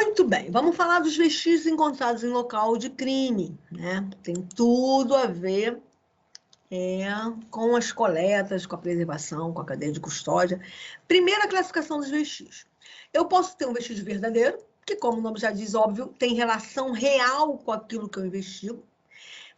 Muito bem, vamos falar dos vestígios encontrados em local de crime, né? Tem tudo a ver com as coletas, com a preservação, com a cadeia de custódia. Primeira classificação dos vestígios. Eu posso ter um vestígio verdadeiro, que, como o nome já diz, óbvio, tem relação real com aquilo que eu investigo,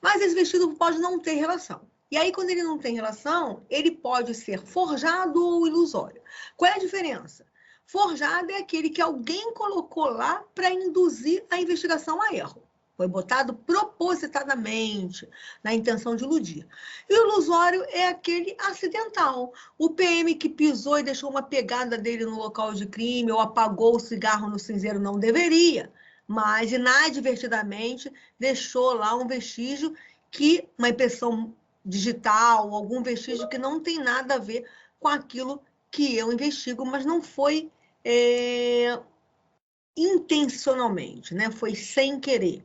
mas esse vestígio pode não ter relação. E aí, quando ele não tem relação, ele pode ser forjado ou ilusório. Qual é a diferença? Forjado é aquele que alguém colocou lá para induzir a investigação a erro. Foi botado propositadamente, na intenção de iludir. E o ilusório é aquele acidental. O PM que pisou e deixou uma pegada dele no local de crime, ou apagou o cigarro no cinzeiro, não deveria, mas inadvertidamente deixou lá um vestígio que, uma impressão digital, algum vestígio que não tem nada a ver com aquilo que eu investigo, mas não foi intencionalmente, né? Foi sem querer.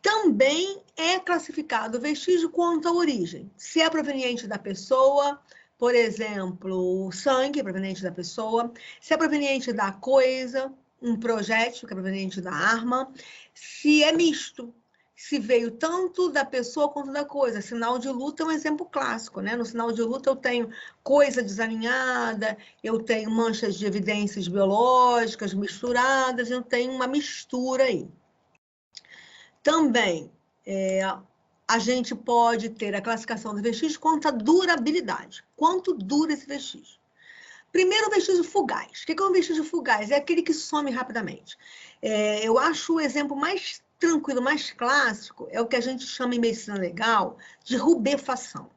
Também é classificado o vestígio quanto à origem. Se é proveniente da pessoa, por exemplo, o sangue é proveniente da pessoa, se é proveniente da coisa, um projétil que é proveniente da arma, se é misto, se veio tanto da pessoa quanto da coisa. Sinal de luta é um exemplo clássico, né? No sinal de luta eu tenho coisa desalinhada, eu tenho manchas de evidências biológicas misturadas, eu tenho uma mistura aí. Também, a gente pode ter a classificação dos vestígios quanto à durabilidade. Quanto dura esse vestígio? Primeiro, o vestígio fugaz. O que é um vestígio fugaz? É aquele que some rapidamente. Eu acho o exemplo mais tranquilo, mais clássico, é o que a gente chama em medicina legal de rubefação.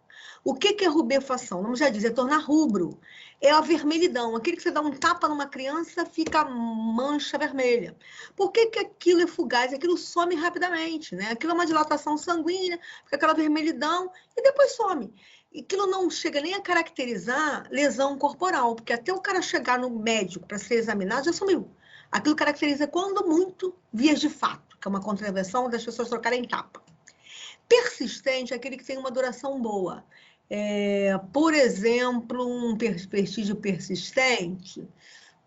O que é rubefação? Vamos já dizer, é tornar rubro. É a vermelhidão, aquele que você dá um tapa numa criança, fica mancha vermelha. Por que aquilo é fugaz? Aquilo some rapidamente, né? Aquilo é uma dilatação sanguínea, fica aquela vermelhidão e depois some. E aquilo não chega nem a caracterizar lesão corporal, porque até o cara chegar no médico para ser examinado, já sumiu. Aquilo caracteriza, quando muito, vias de fato, que é uma contravenção das pessoas trocarem tapa. Persistente é aquele que tem uma duração boa. Por exemplo, um vestígio persistente,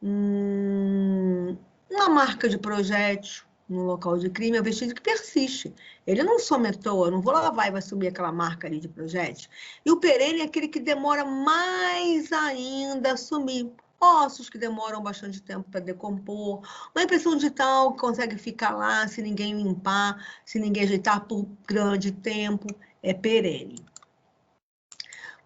uma marca de projétil no local de crime é um vestígio que persiste. Ele não some à toa, não vou lavar e vai sumir aquela marca ali de projétil. E o perene é aquele que demora mais ainda a sumir. Ossos que demoram bastante tempo para decompor, uma impressão digital que consegue ficar lá se ninguém limpar, se ninguém ajeitar por grande tempo, é perene.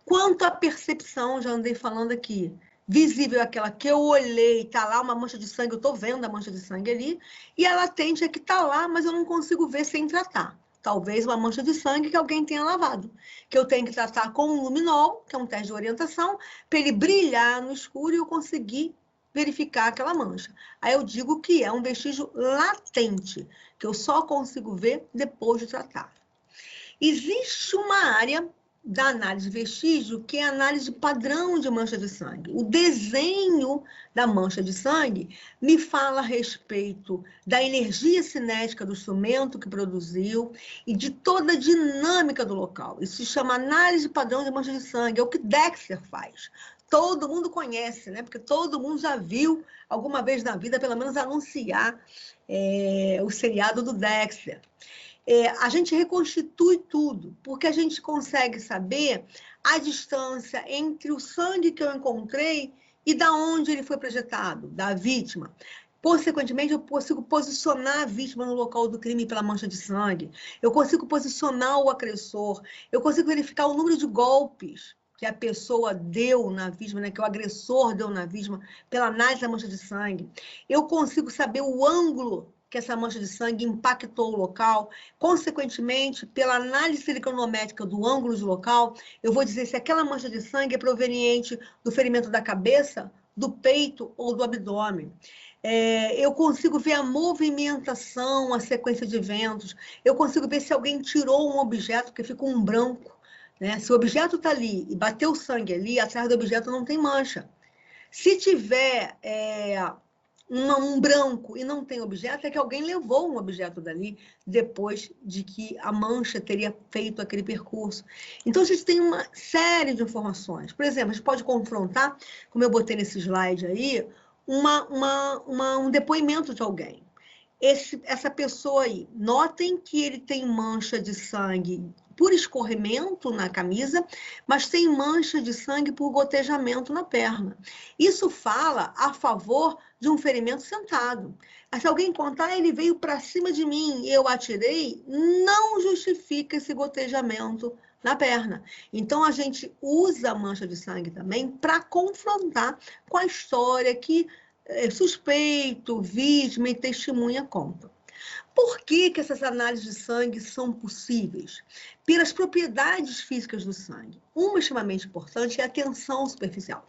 Quanto à percepção, já andei falando aqui, visível é aquela que eu olhei, está lá uma mancha de sangue, eu estou vendo a mancha de sangue ali, e a latente é que está lá, mas eu não consigo ver sem tratar. Talvez uma mancha de sangue que alguém tenha lavado, que eu tenho que tratar com um luminol, que é um teste de orientação, para ele brilhar no escuro e eu conseguir verificar aquela mancha. Aí eu digo que é um vestígio latente, que eu só consigo ver depois de tratar. Existe uma área da análise de vestígio, que é a análise de padrão de mancha de sangue. O desenho da mancha de sangue me fala a respeito da energia cinética do instrumento que produziu e de toda a dinâmica do local. Isso se chama análise de padrão de mancha de sangue, é o que Dexter faz. Todo mundo conhece, né? Porque todo mundo já viu alguma vez na vida, pelo menos, anunciar o seriado do Dexter. A gente reconstitui tudo, porque a gente consegue saber a distância entre o sangue que eu encontrei e da onde ele foi projetado, da vítima. Consequentemente, eu consigo posicionar a vítima no local do crime pela mancha de sangue, eu consigo posicionar o agressor, eu consigo verificar o número de golpes que a pessoa deu na vítima, né, que o agressor deu na vítima, pela análise da mancha de sangue. Eu consigo saber o ângulo que essa mancha de sangue impactou o local. Consequentemente, pela análise siliconométrica do ângulo de local, eu vou dizer se aquela mancha de sangue é proveniente do ferimento da cabeça, do peito ou do abdômen. Eu consigo ver a movimentação, a sequência de eventos. Eu consigo ver se alguém tirou um objeto, porque fica um branco, né? Se o objeto está ali e bateu sangue ali, atrás do objeto não tem mancha. Se tiver um branco e não tem objeto, é que alguém levou um objeto dali depois de que a mancha teria feito aquele percurso. Então, a gente tem uma série de informações. Por exemplo, a gente pode confrontar, como eu botei nesse slide aí, um depoimento de alguém. Essa pessoa aí, notem que ele tem mancha de sangue por escorrimento na camisa, mas tem mancha de sangue por gotejamento na perna. Isso fala a favor de um ferimento sentado. Se alguém contar, ele veio para cima de mim e eu atirei, não justifica esse gotejamento na perna. Então, a gente usa a mancha de sangue também para confrontar com a história que suspeito, vítima e testemunha contam. Por que essas análises de sangue são possíveis? Pelas propriedades físicas do sangue. Uma extremamente importante é a tensão superficial.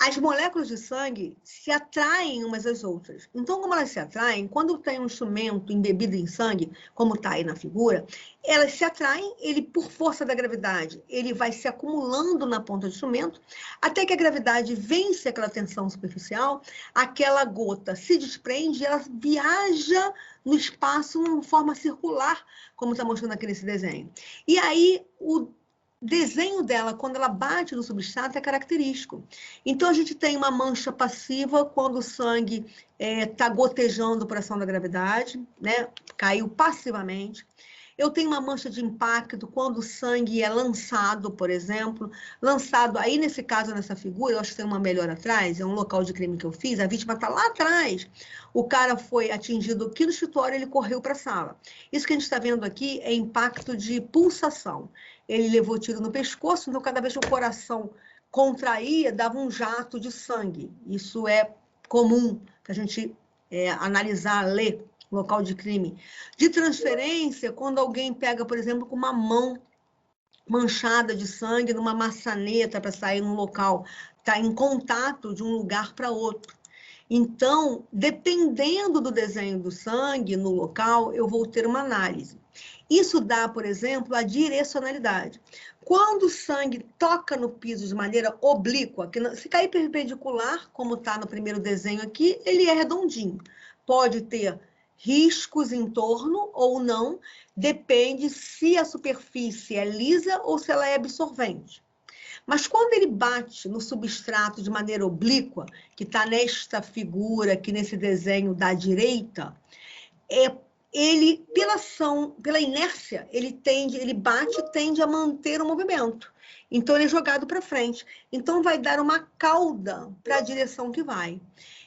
As moléculas de sangue se atraem umas às outras. Então, como elas se atraem, quando tem um instrumento embebido em sangue, como está aí na figura, elas se atraem, ele, por força da gravidade, ele vai se acumulando na ponta do instrumento, até que a gravidade vence aquela tensão superficial, aquela gota se desprende e ela viaja no espaço de uma forma circular, como está mostrando aqui nesse desenho. E aí, o desenho dela, quando ela bate no substrato, é característico. Então, a gente tem uma mancha passiva quando o sangue está gotejando por ação da gravidade, né? Caiu passivamente. Eu tenho uma mancha de impacto quando o sangue é lançado, por exemplo. Lançado, aí nesse caso, nessa figura, eu acho que tem uma melhor atrás, é um local de crime que eu fiz, a vítima está lá atrás. O cara foi atingido aqui no escritório, ele correu para a sala. Isso que a gente está vendo aqui é impacto de pulsação. Ele levou tiro no pescoço, então cada vez que o coração contraía, dava um jato de sangue. Isso é comum que a gente analisar, ler local de crime. De transferência, quando alguém pega, por exemplo, com uma mão manchada de sangue numa maçaneta para sair num local, está em contato de um lugar para outro. Então, dependendo do desenho do sangue no local, eu vou ter uma análise. Isso dá, por exemplo, a direcionalidade. Quando o sangue toca no piso de maneira oblíqua, que se cair perpendicular, como está no primeiro desenho aqui, ele é redondinho. Pode ter riscos em torno ou não, depende se a superfície é lisa ou se ela é absorvente. Mas quando ele bate no substrato de maneira oblíqua, que está nesta figura aqui nesse desenho da direita, ele, pela inércia, ele bate e tende a manter o movimento. Então, ele é jogado para frente. Então, vai dar uma cauda para a direção que vai.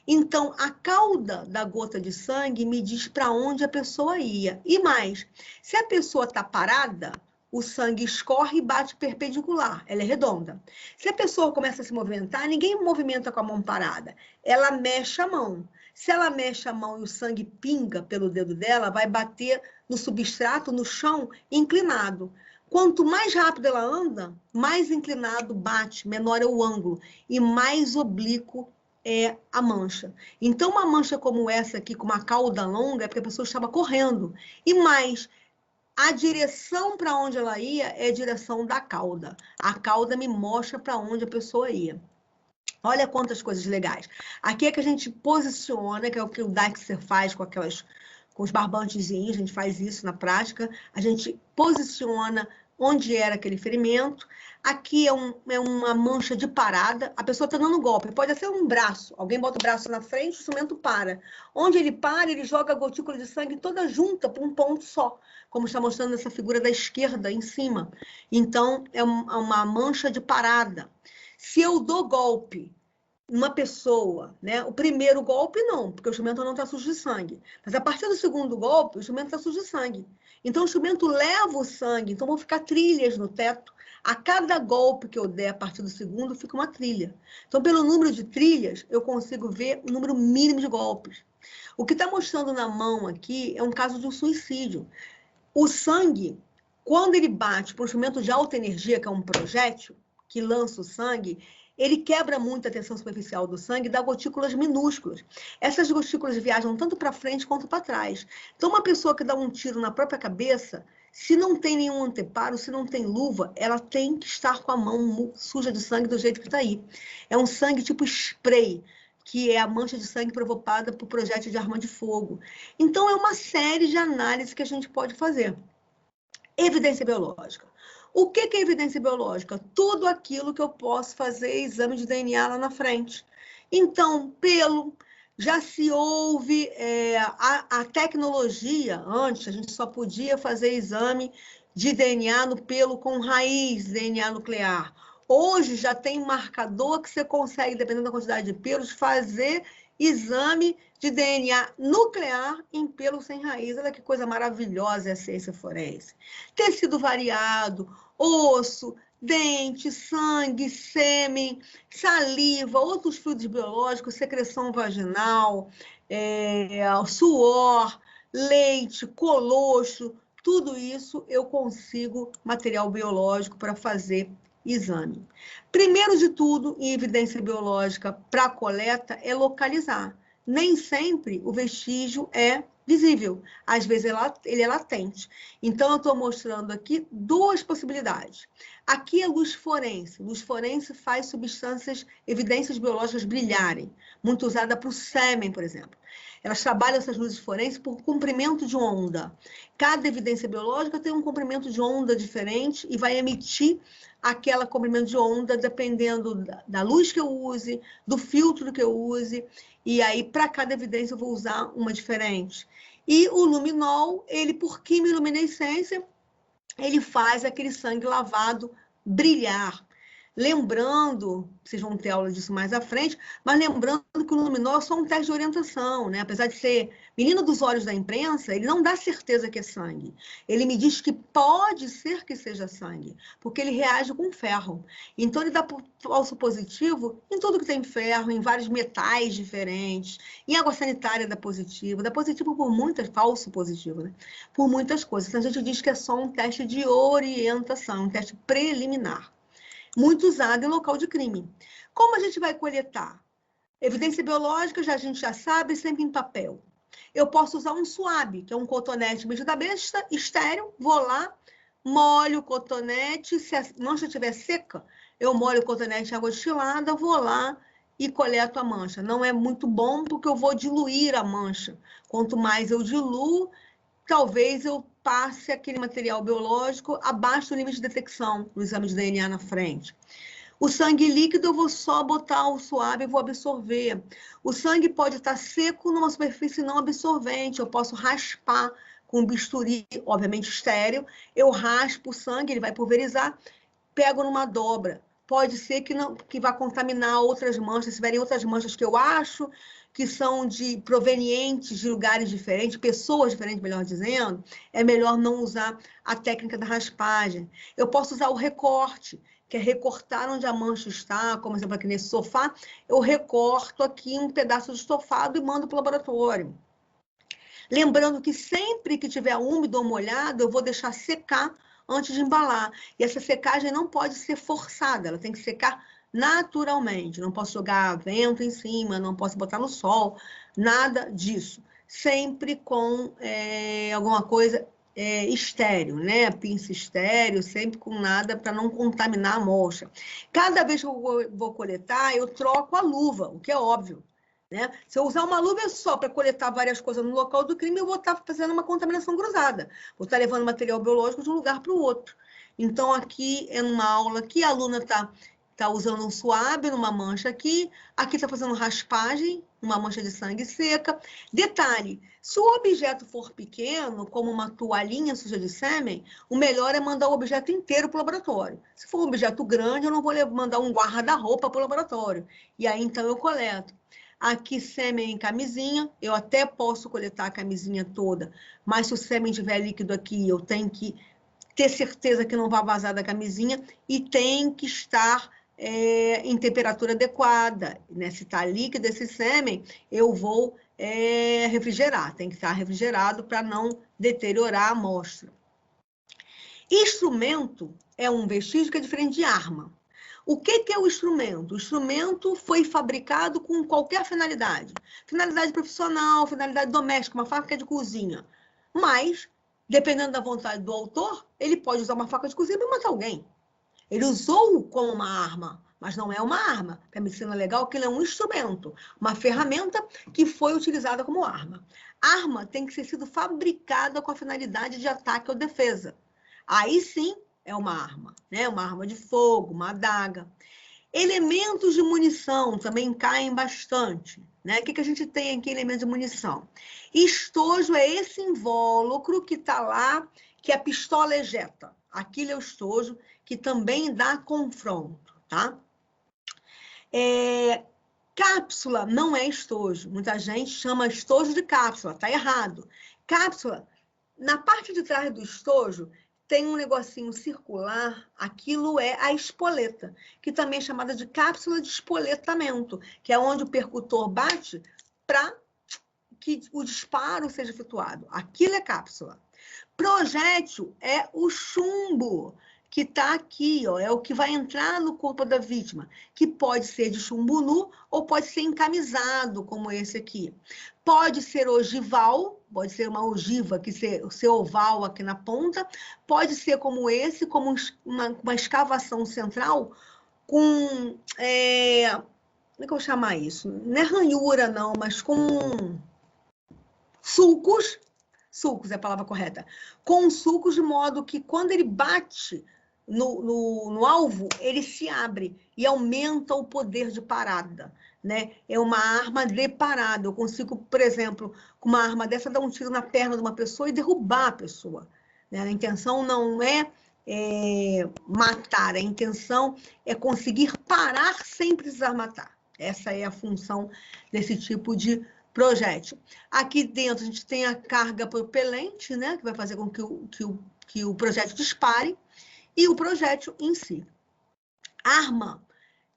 Então, a cauda da gota de sangue me diz para onde a pessoa ia. E mais, se a pessoa está parada, o sangue escorre e bate perpendicular, ela é redonda. Se a pessoa começa a se movimentar, ninguém movimenta com a mão parada, ela mexe a mão. Se ela mexe a mão e o sangue pinga pelo dedo dela, vai bater no substrato, no chão, inclinado. Quanto mais rápido ela anda, mais inclinado bate, menor é o ângulo e mais oblíquo é a mancha. Então, uma mancha como essa aqui, com uma cauda longa, é porque a pessoa estava correndo. E mais, a direção para onde ela ia é a direção da cauda. A cauda me mostra para onde a pessoa ia. Olha quantas coisas legais. Aqui é que a gente posiciona, que é o que o Dexter faz com os barbantezinhos, a gente faz isso na prática. A gente posiciona onde era aquele ferimento. Aqui é uma mancha de parada, a pessoa está dando golpe, pode ser um braço, alguém bota o braço na frente, o instrumento para. Onde ele para, ele joga a gotícula de sangue toda junta para um ponto só, como está mostrando essa figura da esquerda em cima. Então, é uma mancha de parada. Se eu dou golpe numa pessoa, né? O primeiro golpe não, porque o instrumento não está sujo de sangue. Mas a partir do segundo golpe, o instrumento está sujo de sangue. Então, o instrumento leva o sangue, então vão ficar trilhas no teto. A cada golpe que eu der a partir do segundo, fica uma trilha. Então, pelo número de trilhas, eu consigo ver o número mínimo de golpes. O que está mostrando na mão aqui é um caso de um suicídio. O sangue, quando ele bate para um instrumento de alta energia, que é um projétil, que lança o sangue, ele quebra muito a tensão superficial do sangue e dá gotículas minúsculas. Essas gotículas viajam tanto para frente quanto para trás. Então, uma pessoa que dá um tiro na própria cabeça, se não tem nenhum anteparo, se não tem luva, ela tem que estar com a mão suja de sangue do jeito que está aí. É um sangue tipo spray, que é a mancha de sangue provocada por projétil de arma de fogo. Então, é uma série de análises que a gente pode fazer. Evidência biológica. O que é evidência biológica? Tudo aquilo que eu posso fazer exame de DNA lá na frente. Então, pelo, já se houve a tecnologia, antes a gente só podia fazer exame de DNA no pelo com raiz, DNA nuclear. Hoje já tem marcador que você consegue, dependendo da quantidade de pelos, fazer exame de DNA nuclear em pelo sem raiz. Olha que coisa maravilhosa é a ciência forense. Tecido variado, osso, dente, sangue, sêmen, saliva, outros fluidos biológicos, secreção vaginal, suor, leite, colocho, tudo isso eu consigo material biológico para fazer exame. Primeiro de tudo, em evidência biológica para coleta, é localizar. Nem sempre o vestígio é visível, às vezes ele é latente. Então, eu estou mostrando aqui duas possibilidades. Aqui é luz forense. Luz forense faz substâncias, evidências biológicas brilharem, muito usada para o sêmen, por exemplo. Elas trabalham essas luzes forenses por comprimento de onda. Cada evidência biológica tem um comprimento de onda diferente e vai emitir aquele comprimento de onda dependendo da luz que eu use, do filtro que eu use, e aí para cada evidência eu vou usar uma diferente. E o luminol, ele por quimiluminescência, ele faz aquele sangue lavado brilhar. Lembrando, vocês vão ter aula disso mais à frente, mas lembrando que o luminol é só um teste de orientação, né? Apesar de ser menino dos olhos da imprensa, ele não dá certeza que é sangue. Ele me diz que pode ser que seja sangue, porque ele reage com ferro. Então, ele dá falso positivo em tudo que tem ferro, em vários metais diferentes, em água sanitária dá positivo por muitas, falso positivo, né? Por muitas coisas. Então, a gente diz que é só um teste de orientação, um teste preliminar. Muito usado em local de crime. Como a gente vai coletar? Evidência biológica, a gente já sabe, sempre em papel. Eu posso usar um suave, que é um cotonete medida besta, estéreo, vou lá, molho o cotonete, se a mancha estiver seca, eu molho o cotonete em água destilada, vou lá e coleto a mancha. Não é muito bom, porque eu vou diluir a mancha. Quanto mais eu diluo, talvez eu passe aquele material biológico abaixo do nível de detecção no exame de DNA na frente. O sangue líquido eu vou só botar o suave e vou absorver. O sangue pode estar seco numa superfície não absorvente, eu posso raspar com um bisturi, obviamente estéril, eu raspo o sangue, ele vai pulverizar, pego numa dobra. Pode ser que vá contaminar outras manchas, se tiverem outras manchas que eu acho que são provenientes de lugares diferentes, pessoas diferentes, melhor dizendo, é melhor não usar a técnica da raspagem. Eu posso usar o recorte, que é recortar onde a mancha está, como exemplo aqui nesse sofá, eu recorto aqui um pedaço de estofado e mando para o laboratório. Lembrando que sempre que tiver úmido ou molhado, eu vou deixar secar antes de embalar. E essa secagem não pode ser forçada, ela tem que secar naturalmente. Não posso jogar vento em cima, não posso botar no sol, nada disso. Sempre com alguma coisa estéreo, né? Pinça estéreo, sempre com nada para não contaminar a amostra. Cada vez que eu vou coletar, eu troco a luva, o que é óbvio. Né? Se eu usar uma luva só para coletar várias coisas no local do crime, eu vou estar fazendo uma contaminação cruzada. Vou estar levando material biológico de um lugar para o outro. Então, aqui é uma aula que a aluna está usando um suave numa mancha aqui está fazendo raspagem, uma mancha de sangue seca. Detalhe, se o objeto for pequeno, como uma toalhinha suja de sêmen, o melhor é mandar o objeto inteiro para o laboratório. Se for um objeto grande, eu não vou mandar um guarda-roupa para o laboratório. E aí, então, eu coleto. Aqui, sêmen em camisinha, eu até posso coletar a camisinha toda, mas se o sêmen tiver líquido aqui, eu tenho que ter certeza que não vai vazar da camisinha e tem que estar em temperatura adequada. Né? Se está líquido esse sêmen, eu vou refrigerar, tem que estar refrigerado para não deteriorar a amostra. Instrumento é um vestígio que é diferente de arma. O que é o instrumento? O instrumento foi fabricado com qualquer finalidade. Finalidade profissional, finalidade doméstica, uma faca de cozinha. Mas, dependendo da vontade do autor, ele pode usar uma faca de cozinha para matar alguém. Ele usou como uma arma, mas não é uma arma. Para a medicina legal, aquilo é um instrumento, uma ferramenta que foi utilizada como arma. Arma tem que ter sido fabricada com a finalidade de ataque ou defesa. Aí sim, é uma arma, né? Uma arma de fogo, uma adaga. Elementos de munição também caem bastante, né? O que a gente tem aqui, elementos de munição? Estojo é esse invólucro que está lá, que a pistola ejeta. Aquilo é o estojo, que também dá confronto, tá? Cápsula não é estojo. Muita gente chama estojo de cápsula, tá errado. Cápsula, na parte de trás do estojo, tem um negocinho circular, aquilo é a espoleta, que também é chamada de cápsula de espoletamento, que é onde o percutor bate para que o disparo seja efetuado. Aquilo é cápsula. Projétil é o chumbo, que está aqui, ó, é o que vai entrar no corpo da vítima, que pode ser de chumbo nu ou pode ser encamisado, como esse aqui. Pode ser ogival, pode ser uma ogiva, que ser oval aqui na ponta, pode ser como esse, como uma escavação central com, como é que eu vou chamar isso? Não é ranhura, não, mas com sulcos é a palavra correta, com sulcos de modo que quando ele bate no alvo, ele se abre e aumenta o poder de parada, né? É uma arma de parada. Eu consigo, por exemplo, com uma arma dessa, dar um tiro na perna de uma pessoa e derrubar a pessoa, né? A intenção não é matar, a intenção é conseguir parar sem precisar matar. Essa é a função desse tipo de projétil. Aqui dentro a gente tem a carga propelente, né, que vai fazer com que o projétil dispare, e o projétil em si. Arma.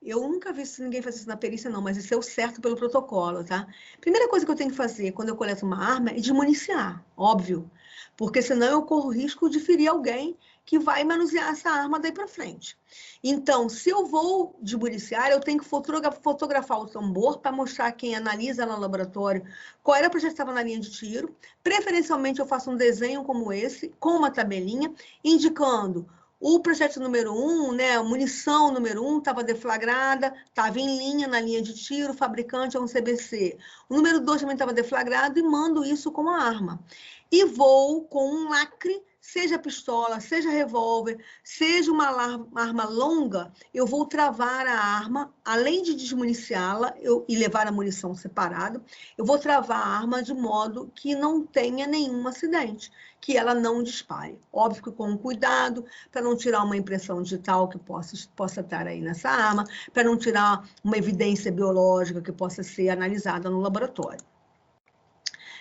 Eu nunca vi ninguém fazer isso na perícia, não, mas isso é o certo pelo protocolo, tá? Primeira coisa que eu tenho que fazer quando eu coleto uma arma é desmuniciar, óbvio. Porque senão eu corro o risco de ferir alguém que vai manusear essa arma daí para frente. Então, se eu vou desmuniciar, eu tenho que fotografar o tambor para mostrar a quem analisa no laboratório qual era a projeção que estava na linha de tiro. Preferencialmente, eu faço um desenho como esse, com uma tabelinha, indicando o projeto número 1, né, a munição número 1 estava deflagrada, estava em linha, na linha de tiro, o fabricante é um CBC. O número 2 também estava deflagrado e mando isso como arma. E vou com um lacre, seja pistola, seja revólver, seja uma arma longa, eu vou travar a arma, além de desmuniciá-la e levar a munição separada, eu vou travar a arma de modo que não tenha nenhum acidente, que ela não dispare. Óbvio que com cuidado, para não tirar uma impressão digital que possa estar aí nessa arma, para não tirar uma evidência biológica que possa ser analisada no laboratório.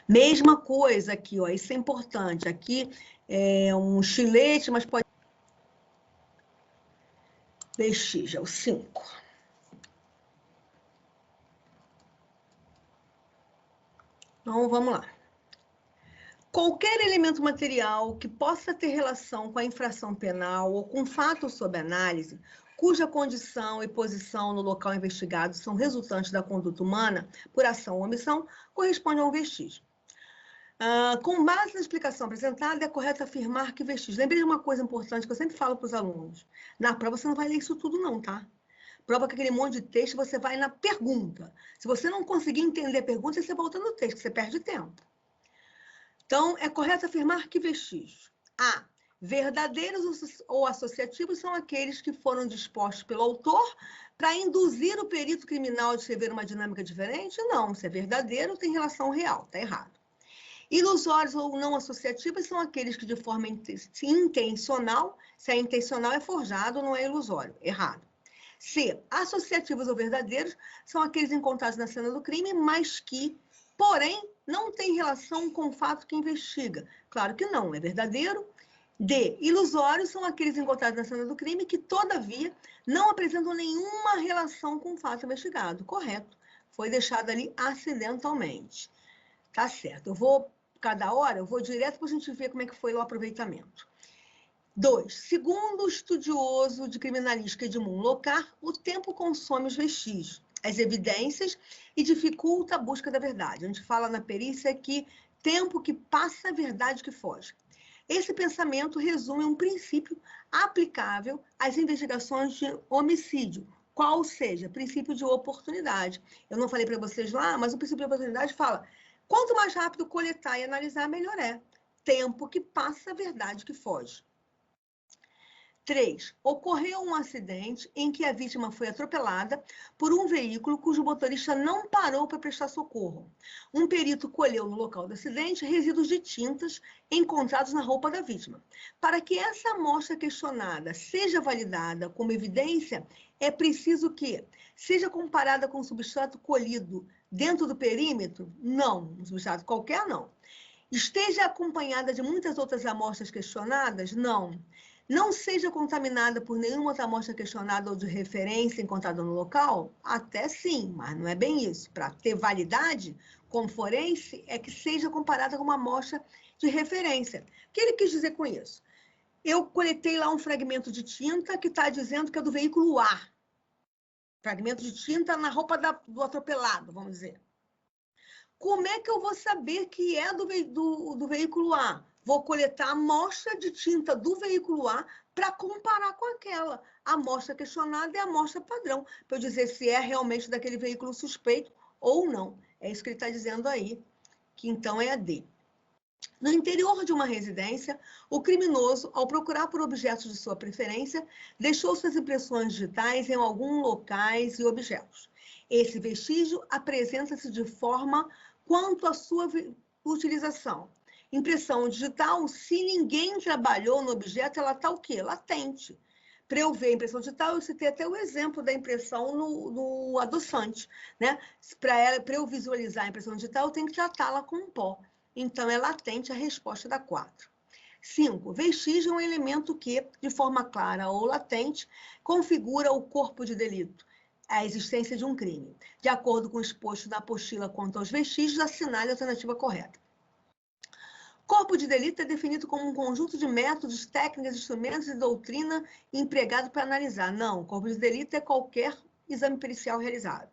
Mesma coisa aqui, ó, isso é importante. Aqui é um estilete, mas pode... vestígio, é o 5. Então, vamos lá. Qualquer elemento material que possa ter relação com a infração penal ou com fato sob análise, cuja condição e posição no local investigado são resultantes da conduta humana, por ação ou omissão, corresponde a um vestígio. Com base na explicação apresentada, é correto afirmar que vestígio... Lembrei de uma coisa importante que eu sempre falo para os alunos. Na prova você não vai ler isso tudo não, tá? Prova que aquele monte de texto, você vai na pergunta. Se você não conseguir entender a pergunta, você volta no texto, você perde tempo. Então, é correto afirmar que vestígios A. Verdadeiros ou associativos são aqueles que foram dispostos pelo autor para induzir o perito criminal a descrever uma dinâmica diferente? Não, se é verdadeiro, tem relação real, está errado. Ilusórios ou não associativos são aqueles que de forma intencional, se é intencional é forjado, não é ilusório, errado. C. Associativos ou verdadeiros são aqueles encontrados na cena do crime, mas que, porém, não têm relação com o fato que investiga. Claro que não, é verdadeiro. D. Ilusórios são aqueles encontrados na cena do crime que, todavia, não apresentam nenhuma relação com o fato investigado. Correto. Foi deixado ali acidentalmente. Tá certo. Eu vou, cada hora, eu vou direto para a gente ver como é que foi o aproveitamento. 2. Segundo o estudioso de criminalística Edmund Locard, o tempo consome os vestígios, as evidências e dificulta a busca da verdade. A gente fala na perícia que tempo que passa a verdade que foge. Esse pensamento resume um princípio aplicável às investigações de homicídio, qual seja, princípio de oportunidade. Eu não falei para vocês lá, mas o princípio de oportunidade fala: quanto mais rápido coletar e analisar, melhor é. Tempo que passa a verdade que foge. 3. Ocorreu um acidente em que a vítima foi atropelada por um veículo cujo motorista não parou para prestar socorro. Um perito colheu no local do acidente resíduos de tintas encontrados na roupa da vítima. Para que essa amostra questionada seja validada como evidência, é preciso que seja comparada com o substrato colhido dentro do perímetro? Não, um substrato qualquer não. Esteja acompanhada de muitas outras amostras questionadas? Não. Não seja contaminada por nenhuma outra amostra questionada ou de referência encontrada no local? Até sim, mas não é bem isso. Para ter validade, como forense, é que seja comparada com uma amostra de referência. O que ele quis dizer com isso? Eu coletei lá um fragmento de tinta que está dizendo que é do veículo A. Fragmento de tinta na roupa do atropelado, vamos dizer. Como é que eu vou saber que é do veículo A? Vou coletar a amostra de tinta do veículo A para comparar com aquela. A amostra questionada é a amostra padrão, para eu dizer se é realmente daquele veículo suspeito ou não. É isso que ele está dizendo aí, que então é a D. No interior de uma residência, o criminoso, ao procurar por objetos de sua preferência, deixou suas impressões digitais em alguns locais e objetos. Esse vestígio apresenta-se de forma quanto à sua utilização. Impressão digital, se ninguém trabalhou no objeto, ela está o quê? Latente. Para eu ver a impressão digital, eu citei até o exemplo da impressão no adoçante, né? Para eu visualizar a impressão digital, eu tenho que tratá-la com um pó. Então, é latente a resposta da 4. 5. Vestígio é um elemento que, de forma clara ou latente, configura o corpo de delito, a existência de um crime. De acordo com o exposto na apostila quanto aos vestígios, assinale a alternativa correta. Corpo de delito é definido como um conjunto de métodos, técnicas, instrumentos e doutrina empregado para analisar. Não, corpo de delito é qualquer exame pericial realizado.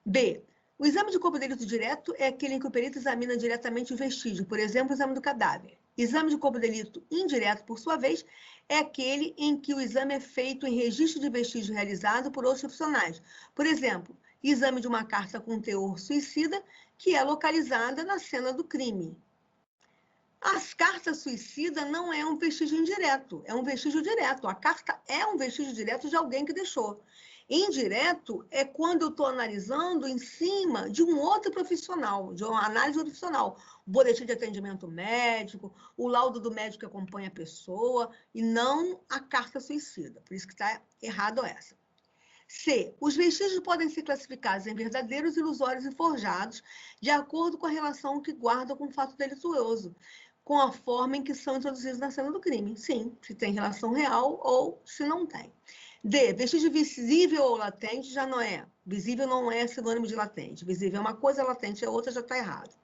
B. O exame de corpo de delito direto é aquele em que o perito examina diretamente o vestígio, por exemplo, o exame do cadáver. Exame de corpo de delito indireto, por sua vez, é aquele em que o exame é feito em registro de vestígio realizado por outros profissionais. Por exemplo, exame de uma carta com teor suicida, que é localizada na cena do crime. As cartas suicida não é um vestígio indireto, é um vestígio direto. A carta é um vestígio direto de alguém que deixou. Indireto é quando eu estou analisando em cima de um outro profissional, de uma análise profissional. O boletim de atendimento médico, o laudo do médico que acompanha a pessoa, e não a carta suicida. Por isso que está errado essa. C. Os vestígios podem ser classificados em verdadeiros, ilusórios e forjados, de acordo com a relação que guardam com o fato delituoso, com a forma em que são introduzidos na cena do crime. Sim, se tem relação real ou se não tem. D. Vestígio visível ou latente já não é. Visível não é sinônimo de latente. Visível é uma coisa, latente é outra, já está errado.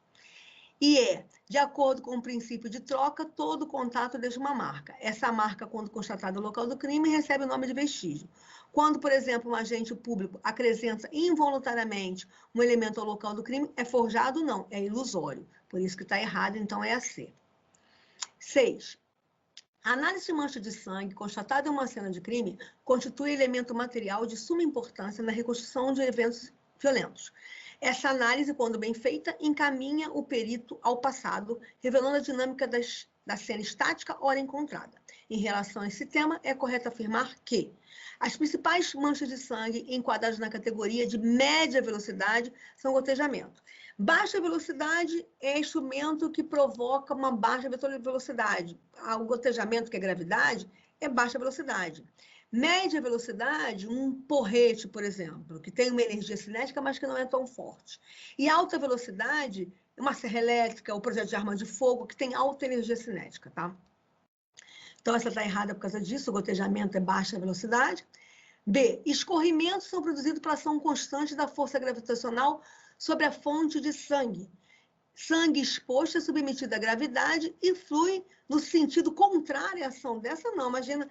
E de acordo com o princípio de troca, todo contato deixa uma marca. Essa marca, quando constatada no local do crime, recebe o nome de vestígio. Quando, por exemplo, um agente público acrescenta involuntariamente um elemento ao local do crime, é forjado? Não, é ilusório. Por isso que está errado, então é a C. 6. A análise de mancha de sangue constatada em uma cena de crime constitui elemento material de suma importância na reconstrução de eventos violentos. Essa análise, quando bem feita, encaminha o perito ao passado, revelando a dinâmica da cena estática ora encontrada. Em relação a esse tema, é correto afirmar que as principais manchas de sangue enquadradas na categoria de média velocidade são gotejamento. Baixa velocidade é instrumento que provoca uma baixa velocidade. O gotejamento, que é gravidade, é baixa velocidade. Média velocidade, um porrete, por exemplo, que tem uma energia cinética, mas que não é tão forte. E alta velocidade, uma serra elétrica, o projeto de arma de fogo, que tem alta energia cinética, tá? Então, essa está errada por causa disso, o gotejamento é baixa velocidade. B. Escorrimentos são produzidos pela ação constante da força gravitacional sobre a fonte de sangue. Sangue exposto é submetido à gravidade e flui no sentido contrário à ação dessa, não. Imagina,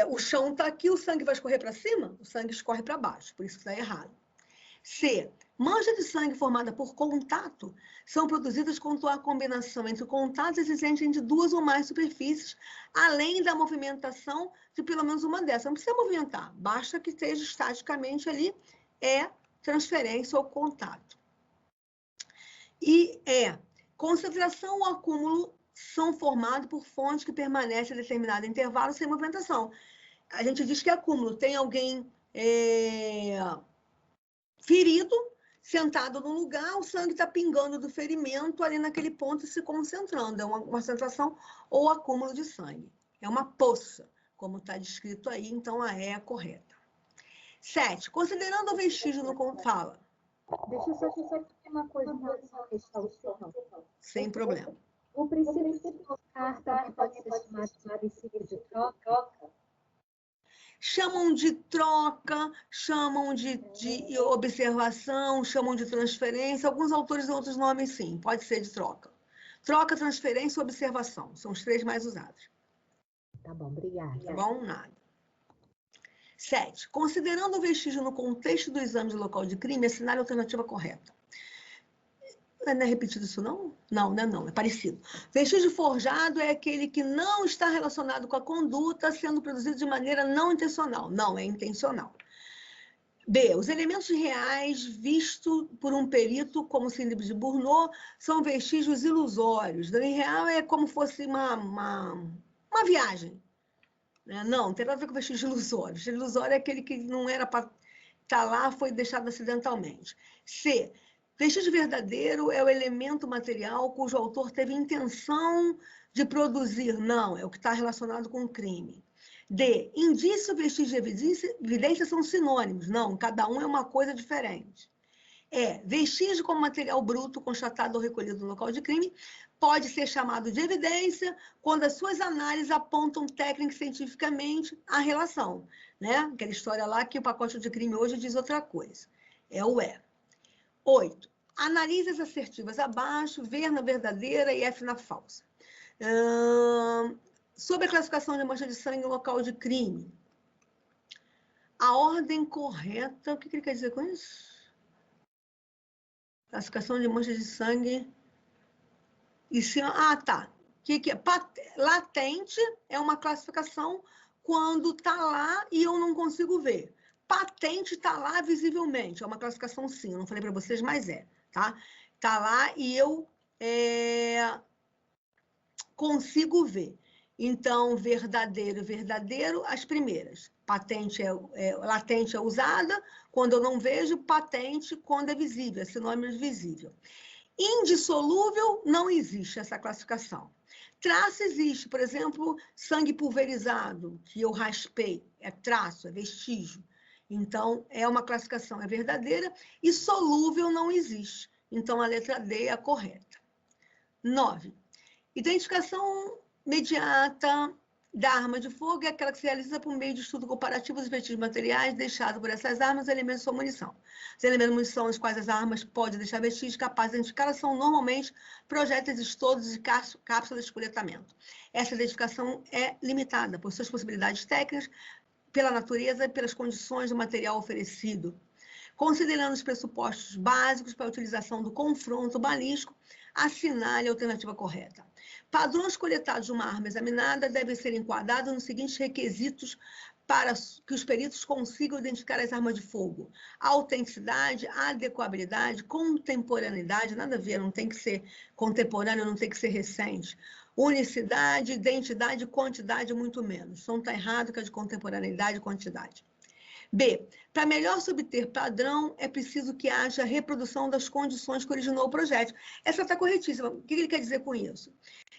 o chão está aqui, o sangue vai escorrer para cima? O sangue escorre para baixo, por isso que está errado. C. Manchas de sangue formada por contato são produzidas quando há combinação entre contatos existentes entre duas ou mais superfícies, além da movimentação de pelo menos uma dessas. Não precisa movimentar, basta que esteja estaticamente ali, é transferência ou contato. E concentração ou acúmulo são formados por fontes que permanecem a determinado intervalo sem movimentação. A gente diz que é acúmulo. Tem alguém ferido, sentado num lugar, o sangue está pingando do ferimento ali naquele ponto e se concentrando. É uma concentração ou acúmulo de sangue. É uma poça, como está descrito aí, então a E é correta. 7. Considerando o vestígio no... Fala. Deixa eu só dizer uma coisa em relação à exaustão. Sem problema. O princípio de trocar também pode ser chamado de princípio de troca? Chamam de troca, chamam de observação, chamam de transferência. Alguns autores dão outros nomes, sim. Pode ser de troca. Troca, transferência e observação. São os 3 mais usados. Tá bom, obrigada. Tá bom? Nada. 7. Considerando o vestígio no contexto do exame de local de crime, assinale a alternativa correta. Não é repetido isso, não? Não, não é não, é parecido. Vestígio forjado é aquele que não está relacionado com a conduta sendo produzido de maneira não intencional. Não, é intencional. B. Os elementos reais vistos por um perito, como o síndrome de Burnout, são vestígios ilusórios. O real é como fosse uma viagem. Não tem nada a ver com vestígio ilusório. Vestígio ilusório é aquele que não era para estar lá, foi deixado acidentalmente. C. Vestígio verdadeiro é o elemento material cujo autor teve intenção de produzir. Não, é o que está relacionado com o crime. D. Indício, vestígio e evidência são sinônimos. Não, cada um é uma coisa diferente. E. Vestígio como material bruto constatado ou recolhido no local de crime pode ser chamado de evidência quando as suas análises apontam técnica e cientificamente a relação. Né? Aquela história lá que o pacote de crime hoje diz outra coisa. É o E. 8. Analise as assertivas abaixo, ver na verdadeira e F na falsa. Sobre a classificação de mancha de sangue no local de crime. A ordem correta, o que ele quer dizer com isso? Classificação de mancha de sangue. Tá. Que é? Latente é uma classificação quando está lá e eu não consigo ver. Patente está lá visivelmente. É uma classificação sim, eu não falei para vocês, mas é. Tá? Tá lá e eu consigo ver. Então, verdadeiro, as primeiras. Patente latente é usada quando eu não vejo, patente quando é visível, é sinônimo de visível. Indissolúvel, não existe essa classificação. Traço existe, por exemplo, sangue pulverizado, que eu raspei, é traço, é vestígio. Então, é uma classificação, é verdadeira, e solúvel não existe. Então, a letra D é a correta. 9. Identificação imediata da arma de fogo é aquela que se realiza por meio de estudo comparativo dos vestígios materiais deixados por essas armas e elementos de sua munição. Os elementos de munição nos quais as armas podem deixar vestígios capazes de identificar são normalmente projéteis estodos e cápsulas de espoletamento. Essa identificação é limitada por suas possibilidades técnicas, pela natureza e pelas condições do material oferecido. Considerando os pressupostos básicos para a utilização do confronto balístico, assinale a alternativa correta. Padrões coletados de uma arma examinada devem ser enquadrados nos seguintes requisitos para que os peritos consigam identificar as armas de fogo: autenticidade, adequabilidade, contemporaneidade, nada a ver, não tem que ser contemporâneo, não tem que ser recente. Unicidade, identidade, quantidade, muito menos. Então está errado que é de contemporaneidade e quantidade. B. Para melhor se obter padrão, é preciso que haja reprodução das condições que originou o projétil. Essa está corretíssima. O que ele quer dizer com isso?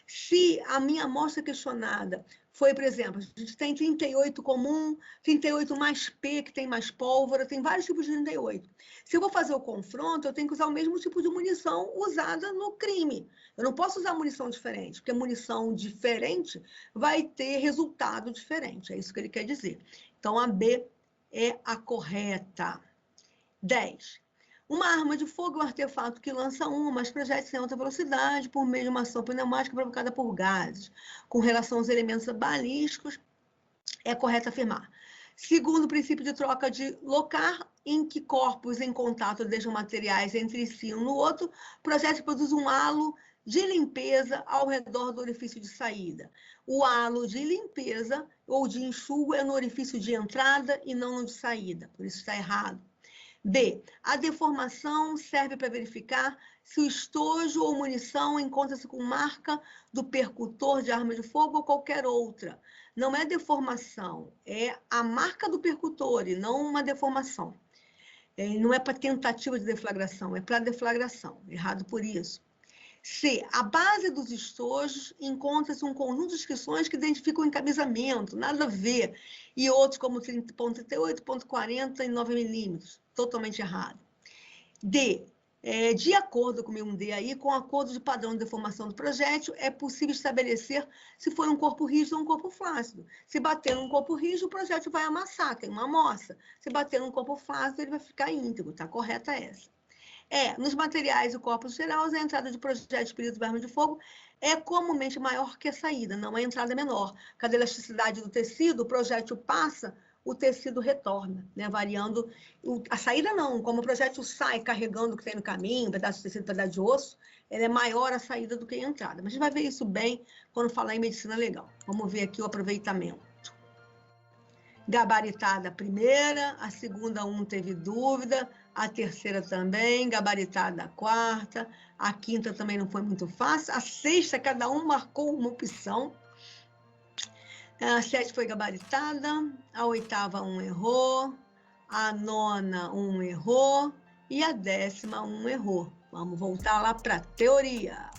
Se a minha amostra questionada foi, por exemplo, a gente tem 38 comum, 38 mais P, que tem mais pólvora, tem vários tipos de 38. Se eu vou fazer o confronto, eu tenho que usar o mesmo tipo de munição usada no crime. Eu não posso usar munição diferente, porque munição diferente vai ter resultado diferente. É isso que ele quer dizer. Então, a B é a correta. 10. Uma arma de fogo é um artefato que lança mas projéteis em alta velocidade por meio de uma ação pneumática provocada por gases. Com relação aos elementos balísticos, é correto afirmar. Segundo o princípio de troca de Locard, em que corpos em contato deixam materiais entre si um no outro, o projétil produz um halo de limpeza ao redor do orifício de saída. O halo de limpeza ou de enxugo é no orifício de entrada e não no de saída, por isso está errado. D. A deformação serve para verificar se o estojo ou munição encontra-se com marca do percutor de arma de fogo ou qualquer outra. Não é deformação, é a marca do percutor e não uma deformação. Não é para tentativa de deflagração, é para deflagração. Errado por isso. C. A base dos estojos encontra-se um conjunto de inscrições que identificam o encabeçamento, nada a ver, e outros como 30.38, 30.40 e 9 milímetros. Totalmente errado. D. De acordo com o meu D aí, com o acordo de padrão de deformação do projétil, é possível estabelecer se foi um corpo rígido ou um corpo flácido. Se bater num corpo rígido, o projétil vai amassar, tem uma amostra. Se bater num corpo flácido, ele vai ficar íntegro, tá correta essa. Nos materiais e corpos gerais, a entrada de projéteis peritos de arma de fogo é comumente maior que a saída, não é a entrada menor. Cada elasticidade do tecido, o projétil passa, o tecido retorna, né? Variando. A saída não, como o projétil sai carregando o que tem no caminho, pedaço de tecido, pedaço de osso, ela é maior a saída do que a entrada. Mas a gente vai ver isso bem quando falar em medicina legal. Vamos ver aqui o aproveitamento. Gabaritada a primeira, a segunda não teve dúvida, a terceira também, gabaritada a quarta, a quinta também não foi muito fácil, a sexta cada um marcou uma opção, a sétima foi gabaritada, a oitava um errou, a nona um errou e a décima um errou. Vamos voltar lá para a teoria.